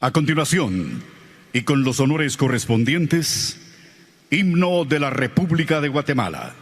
A continuación, y con los honores correspondientes, Himno de la República de Guatemala.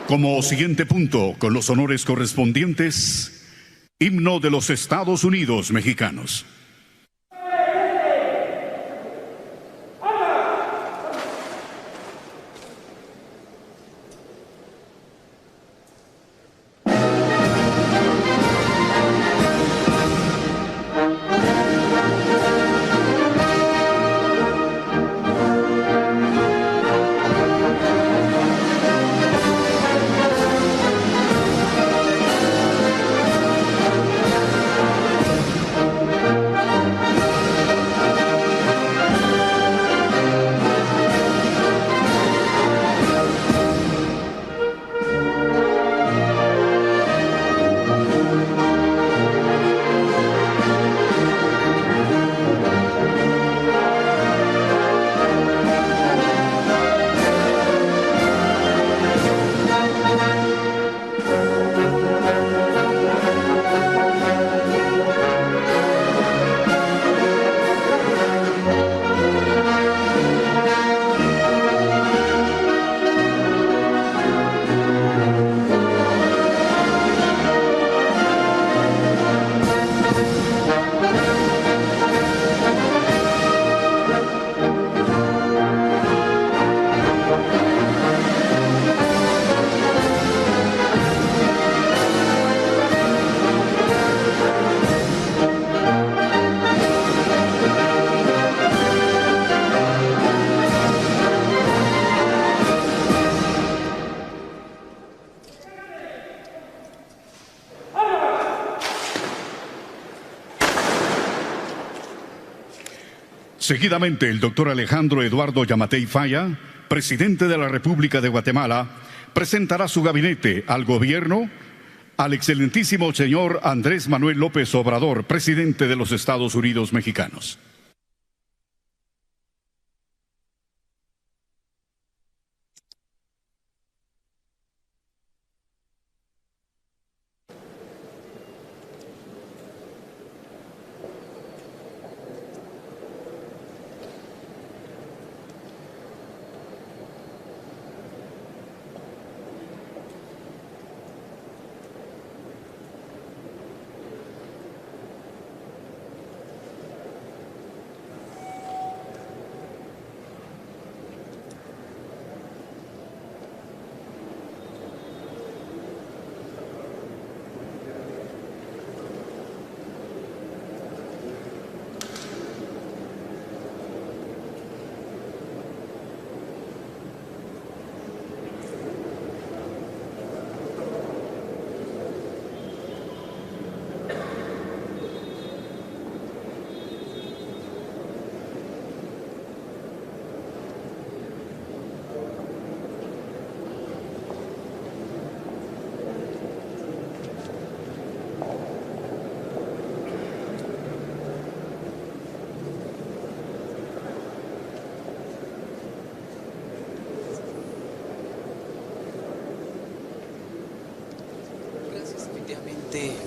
Como siguiente punto, con los honores correspondientes, himno de los Estados Unidos mexicanos. Seguidamente, el doctor Alejandro Eduardo Yamatei Falla, presidente de la República de Guatemala, presentará su gabinete al gobierno, al excelentísimo señor Andrés Manuel López Obrador, presidente de los Estados Unidos mexicanos.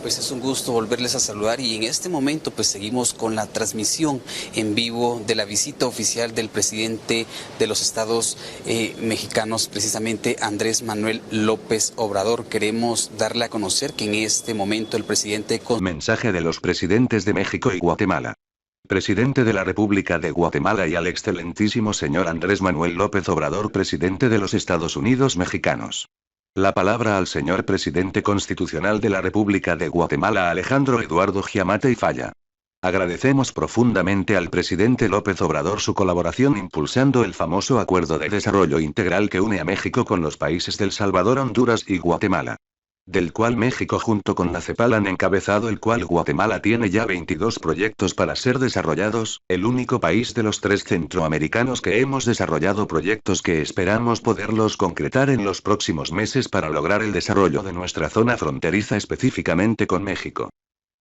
Pues es un gusto volverles a saludar y en este momento pues seguimos con la transmisión en vivo de la visita oficial del presidente de los Estados mexicanos, precisamente Andrés Manuel López Obrador. Queremos darle a conocer que en este momento el presidente... Mensaje de los presidentes de México y Guatemala. Presidente de la República de Guatemala y al excelentísimo señor Andrés Manuel López Obrador, presidente de los Estados Unidos mexicanos. La palabra al señor presidente constitucional de la República de Guatemala, Alejandro Eduardo Yamatei Falla. Agradecemos profundamente al presidente López Obrador su colaboración impulsando el famoso Acuerdo de Desarrollo Integral que une a México con los países del Salvador, Honduras y Guatemala. Del cual México junto con la CEPAL han encabezado, el cual Guatemala tiene ya 22 proyectos para ser desarrollados, el único país de los 3 centroamericanos que hemos desarrollado proyectos que esperamos poderlos concretar en los próximos meses para lograr el desarrollo de nuestra zona fronteriza específicamente con México.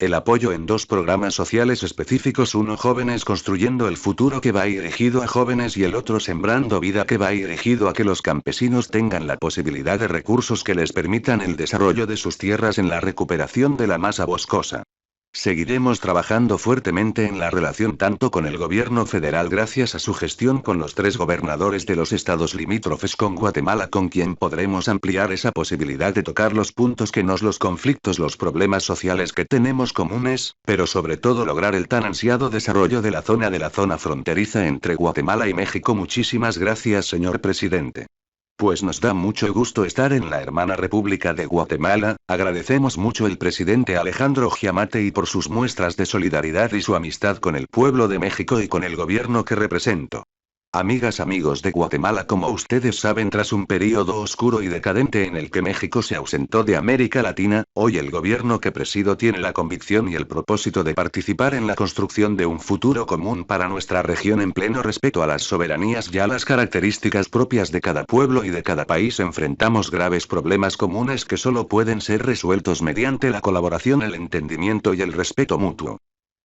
El apoyo en 2 programas sociales específicos, uno Jóvenes Construyendo el Futuro que va dirigido a jóvenes y el otro Sembrando Vida que va dirigido a que los campesinos tengan la posibilidad de recursos que les permitan el desarrollo de sus tierras en la recuperación de la masa boscosa. Seguiremos trabajando fuertemente en la relación tanto con el gobierno federal gracias a su gestión con los 3 gobernadores de los estados limítrofes con Guatemala con quien podremos ampliar esa posibilidad de tocar los puntos que los conflictos, los problemas sociales que tenemos comunes, pero sobre todo lograr el tan ansiado desarrollo de la zona fronteriza entre Guatemala y México. Muchísimas gracias, señor presidente. Pues nos da mucho gusto estar en la hermana República de Guatemala, agradecemos mucho el presidente Alejandro Giammattei por sus muestras de solidaridad y su amistad con el pueblo de México y con el gobierno que represento. Amigas, amigos de Guatemala, como ustedes saben, tras un periodo oscuro y decadente en el que México se ausentó de América Latina, hoy el gobierno que presido tiene la convicción y el propósito de participar en la construcción de un futuro común para nuestra región en pleno respeto a las soberanías y a las características propias de cada pueblo y de cada país. Enfrentamos graves problemas comunes que solo pueden ser resueltos mediante la colaboración, el entendimiento y el respeto mutuo.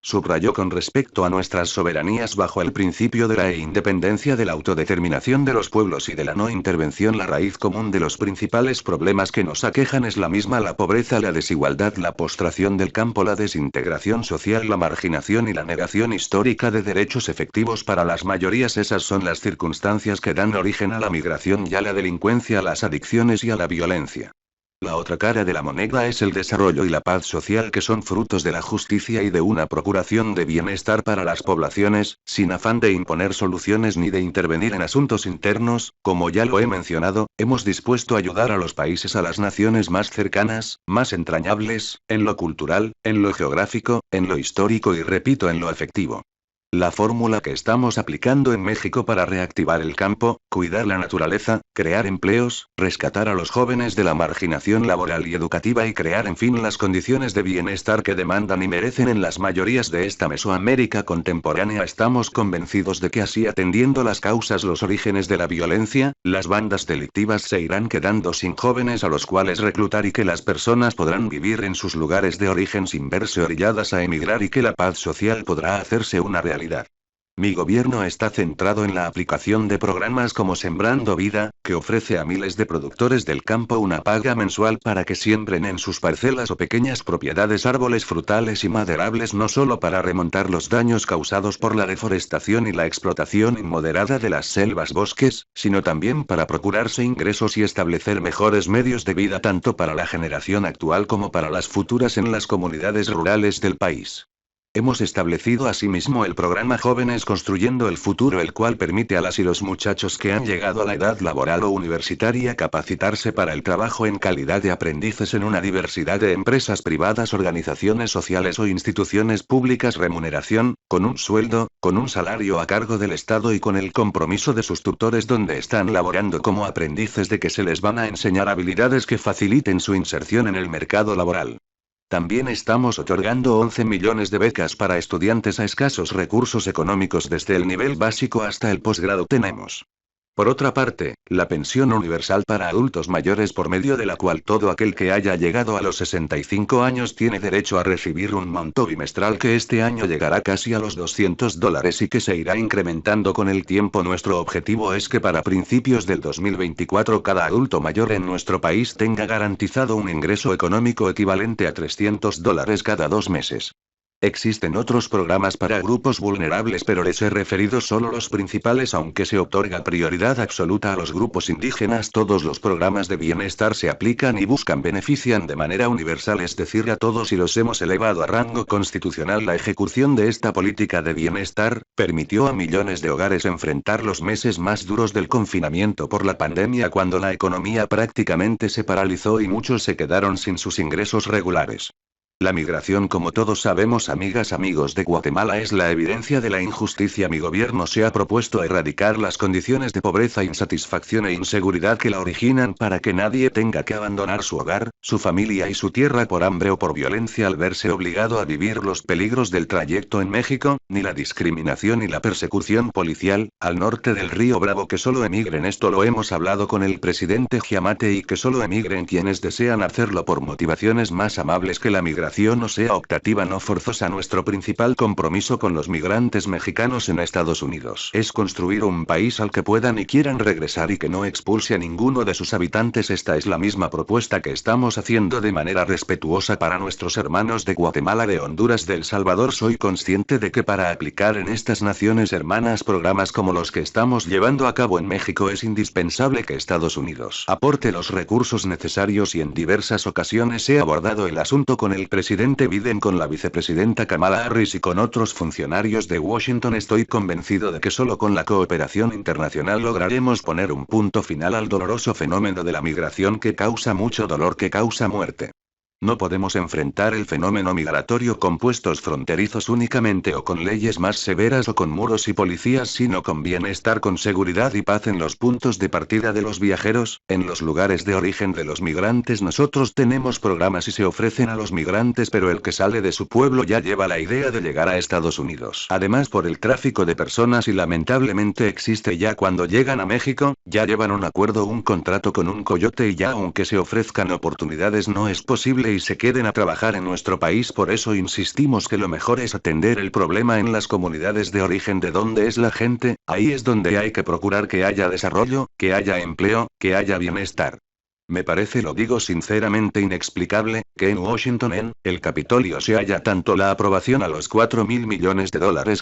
Subrayó con respecto a nuestras soberanías bajo el principio de la independencia, de la autodeterminación de los pueblos y de la no intervención. La raíz común de los principales problemas que nos aquejan es la misma: la pobreza, la desigualdad, la postración del campo, la desintegración social, la marginación y la negación histórica de derechos efectivos para las mayorías. Esas son las circunstancias que dan origen a la migración y a la delincuencia, a las adicciones y a la violencia. La otra cara de la moneda es el desarrollo y la paz social, que son frutos de la justicia y de una procuración de bienestar para las poblaciones, sin afán de imponer soluciones ni de intervenir en asuntos internos. Como ya lo he mencionado, hemos dispuesto a ayudar a los países, a las naciones más cercanas, más entrañables, en lo cultural, en lo geográfico, en lo histórico y, repito, en lo afectivo. La fórmula que estamos aplicando en México para reactivar el campo, cuidar la naturaleza, crear empleos, rescatar a los jóvenes de la marginación laboral y educativa y crear, en fin, las condiciones de bienestar que demandan y merecen en las mayorías de esta Mesoamérica contemporánea. Estamos convencidos de que así, atendiendo las causas, los orígenes de la violencia, las bandas delictivas se irán quedando sin jóvenes a los cuales reclutar y que las personas podrán vivir en sus lugares de origen sin verse orilladas a emigrar y que la paz social podrá hacerse una realidad. Mi gobierno está centrado en la aplicación de programas como Sembrando Vida, que ofrece a miles de productores del campo una paga mensual para que siembren en sus parcelas o pequeñas propiedades árboles frutales y maderables, no solo para remontar los daños causados por la deforestación y la explotación inmoderada de las selvas, bosques, sino también para procurarse ingresos y establecer mejores medios de vida tanto para la generación actual como para las futuras en las comunidades rurales del país. Hemos establecido asimismo el programa Jóvenes Construyendo el Futuro, el cual permite a las y los muchachos que han llegado a la edad laboral o universitaria capacitarse para el trabajo en calidad de aprendices en una diversidad de empresas privadas, organizaciones sociales o instituciones públicas, remuneración, con un sueldo, con un salario a cargo del Estado y con el compromiso de sus tutores, donde están laborando como aprendices, de que se les van a enseñar habilidades que faciliten su inserción en el mercado laboral. También estamos otorgando 11 millones de becas para estudiantes a escasos recursos económicos desde el nivel básico hasta el posgrado. Tenemos, por otra parte, la pensión universal para adultos mayores, por medio de la cual todo aquel que haya llegado a los 65 años tiene derecho a recibir un monto bimestral que este año llegará casi a los $200 y que se irá incrementando con el tiempo. Nuestro objetivo es que para principios del 2024 cada adulto mayor en nuestro país tenga garantizado un ingreso económico equivalente a $300 cada 2 meses. Existen otros programas para grupos vulnerables, pero les he referido solo los principales, aunque se otorga prioridad absoluta a los grupos indígenas. Todos los programas de bienestar se aplican y benefician de manera universal, es decir, a todos, y los hemos elevado a rango constitucional. La ejecución de esta política de bienestar permitió a millones de hogares enfrentar los meses más duros del confinamiento por la pandemia, cuando la economía prácticamente se paralizó y muchos se quedaron sin sus ingresos regulares. La migración, como todos sabemos, amigas, amigos de Guatemala, es la evidencia de la injusticia. Mi gobierno se ha propuesto erradicar las condiciones de pobreza, insatisfacción e inseguridad que la originan, para que nadie tenga que abandonar su hogar, su familia y su tierra por hambre o por violencia al verse obligado a vivir los peligros del trayecto en México, ni la discriminación ni la persecución policial, al norte del río Bravo. Que solo emigren, esto lo hemos hablado con el presidente Giammattei, y que solo emigren quienes desean hacerlo por motivaciones más amables que la migración migración o sea optativa no forzosa. Nuestro principal compromiso con los migrantes mexicanos en Estados Unidos es construir un país al que puedan y quieran regresar y que no expulse a ninguno de sus habitantes. Esta es la misma propuesta que estamos haciendo de manera respetuosa para nuestros hermanos de Guatemala, de Honduras, de El Salvador. Soy consciente de que para aplicar en estas naciones hermanas programas como los que estamos llevando a cabo en México es indispensable que Estados Unidos aporte los recursos necesarios y en diversas ocasiones he abordado el asunto con el presidente Biden, con la vicepresidenta Kamala Harris y con otros funcionarios de Washington. Estoy convencido de que solo con la cooperación internacional lograremos poner un punto final al doloroso fenómeno de la migración que causa mucho dolor, que causa muerte. No podemos enfrentar el fenómeno migratorio con puestos fronterizos únicamente o con leyes más severas o con muros y policías, sino con bienestar, con seguridad y paz en los puntos de partida de los viajeros, en los lugares de origen de los migrantes. Nosotros tenemos programas y se ofrecen a los migrantes, pero el que sale de su pueblo ya lleva la idea de llegar a Estados Unidos. Además, por el tráfico de personas, y lamentablemente existe ya cuando llegan a México, ya llevan un acuerdo, un contrato con un coyote y ya aunque se ofrezcan oportunidades no es posible y se queden a trabajar en nuestro país. Por eso insistimos que lo mejor es atender el problema en las comunidades de origen de donde es la gente, ahí es donde hay que procurar que haya desarrollo, que haya empleo, que haya bienestar. Me parece, lo digo sinceramente, inexplicable, que en Washington, en el Capitolio, se haya tanto la aprobación a los $4.000 millones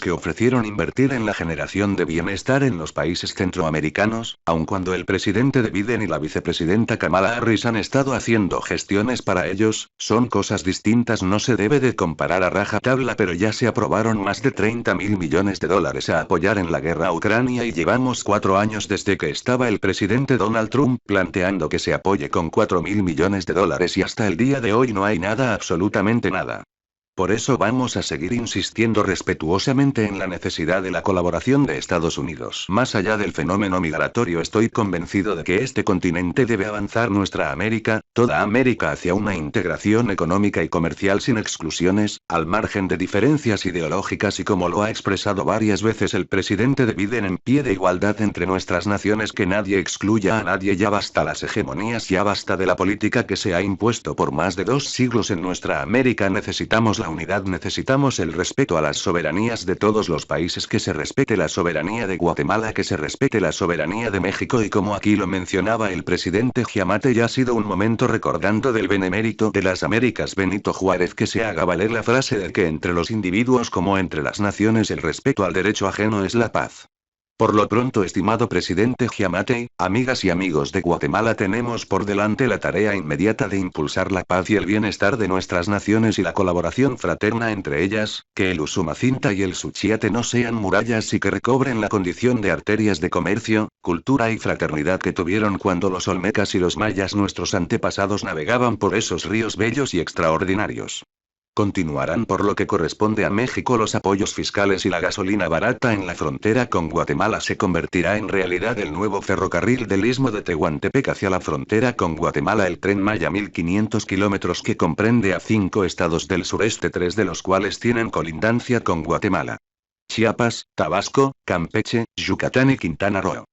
que ofrecieron invertir en la generación de bienestar en los países centroamericanos, aun cuando el presidente de Biden y la vicepresidenta Kamala Harris han estado haciendo gestiones para ellos. Son cosas distintas, no se debe de comparar a rajatabla, pero ya se aprobaron más de $30.000 millones a apoyar en la guerra a Ucrania y llevamos 4 años desde que estaba el presidente Donald Trump planteando que se apoye con $4.000 millones y hasta el día de hoy no hay nada, absolutamente nada. Por eso vamos a seguir insistiendo respetuosamente en la necesidad de la colaboración de Estados Unidos. Más allá del fenómeno migratorio, estoy convencido de que este continente debe avanzar, nuestra América, toda América, hacia una integración económica y comercial sin exclusiones, al margen de diferencias ideológicas y, como lo ha expresado varias veces el presidente de Biden, en pie de igualdad entre nuestras naciones, que nadie excluya a nadie. Ya basta las hegemonías, ya basta de la política que se ha impuesto por más de 2 siglos en nuestra América. Necesitamos la unidad, necesitamos el respeto a las soberanías de todos los países, que se respete la soberanía de Guatemala, que se respete la soberanía de México y, como aquí lo mencionaba el presidente Giammattei, ya ha sido un momento, recordando del benemérito de las Américas Benito Juárez, que se haga valer la frase de que entre los individuos como entre las naciones el respeto al derecho ajeno es la paz. Por lo pronto, estimado presidente Giammattei, amigas y amigos de Guatemala, tenemos por delante la tarea inmediata de impulsar la paz y el bienestar de nuestras naciones y la colaboración fraterna entre ellas, que el Usumacinta y el Suchiate no sean murallas y que recobren la condición de arterias de comercio, cultura y fraternidad que tuvieron cuando los olmecas y los mayas, nuestros antepasados, navegaban por esos ríos bellos y extraordinarios. Continuarán, por lo que corresponde a México, los apoyos fiscales y la gasolina barata en la frontera con Guatemala. Se convertirá en realidad el nuevo ferrocarril del Istmo de Tehuantepec hacia la frontera con Guatemala, el Tren Maya, 1500 kilómetros, que comprende a 5 estados del sureste, 3 de los cuales tienen colindancia con Guatemala: Chiapas, Tabasco, Campeche, Yucatán y Quintana Roo.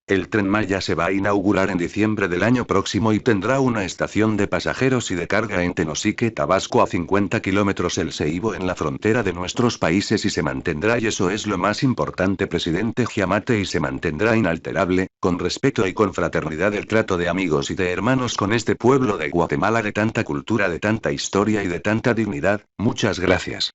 El Tren Maya se va a inaugurar en diciembre del año próximo y tendrá una estación de pasajeros y de carga en Tenosique, Tabasco, a 50 kilómetros el Ceibo, en la frontera de nuestros países, y se mantendrá, y eso es lo más importante, presidente Giammattei, y se mantendrá inalterable, con respeto y con fraternidad, el trato de amigos y de hermanos con este pueblo de Guatemala, de tanta cultura, de tanta historia y de tanta dignidad. Muchas gracias.